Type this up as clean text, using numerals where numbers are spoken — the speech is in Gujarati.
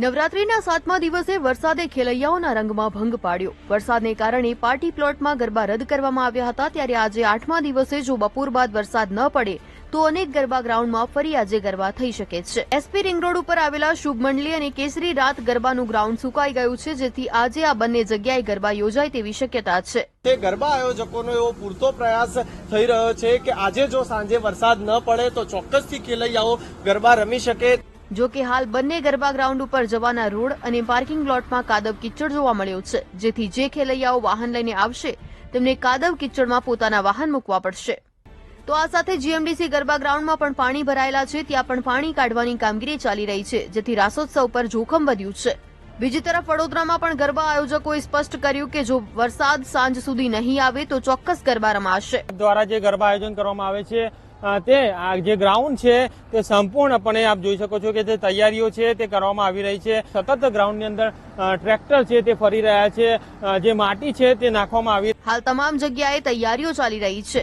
નવરાત્રીના 7મા દિવસે વરસાદે ખેલૈયાઓના રંગમાં ભંગ પાડ્યો। વરસાદને કારણે પાર્ટી પ્લોટમાં ગરબા રદ કરવામાં આવ્યા હતા। ત્યારે આજે 8મા દિવસે જો બપોર બાદ વરસાદ ન પડે તો અનેક ગરબા ગ્રાઉન્ડમાં ફરી આજે ગરબા થઈ શકે છે। એસપી રિંગ રોડ ઉપર આવેલા શુભ મંડલી અને કેસરી રાત ગરબાનું ગ્રાઉન્ડ સુકાઈ ગયું છે, જેથી આજે આ બંને જગ્યાએ ગરબા યોજાય તેવી શક્યતા છે। તે ગરબા આયોજકોનો એવો પૂરતો પ્રયાસ થઈ રહ્યો છે કે આજે જો સાંજે વરસાદ ન પડે તો ચોક્કસથી ખેલૈયાઓ ગરબા રમી શકે। જો કે હાલ બંને ગરબા ગ્રાઉન્ડ ઉપર જવાના રોડ અને પાર્કિંગ લોટમાં કાદવ કિચડ જોવા મળ્યો છે, જેથી જે ખેલૈયાઓ વાહન લઈને આવશે તેમને કાદવ કિચડમાં પોતાના વાહન મૂકવા પડશે। તો આ સાથે જીએમડીસી ગરબા ગ્રાઉન્ડમાં પણ પાણી ભરાયેલા છે, ત્યાં પણ પાણી કાઢવાની કામગીરી ચાલી રહી છે, જેથી રાસોત્સવ પર જોખમ વધ્યું છે। બીજી તરફ વડોદરામાં પણ ગરબા આયોજકોએ સ્પષ્ટ કર્યું કે જો વરસાદ સાંજ સુધી નહીં આવે તો ચોક્કસ ગરબા રમાશે। દ્વારા જે ગરબા આયોજન કરવામાં આવે છે તે આ જે ગ્રાઉન્ડ છે તે સંપૂર્ણપણે આપ જોઈ શકો છો કે જે તૈયારીઓ છે તે કરવામાં આવી રહી છે। સતત ગ્રાઉન્ડની અંદર ટ્રેક્ટર છે તે ફરી રહ્યા છે, જે માટી છે તે નાખવામાં આવી। હાલ તમામ જગ્યાએ તૈયારીઓ ચાલી રહી છે।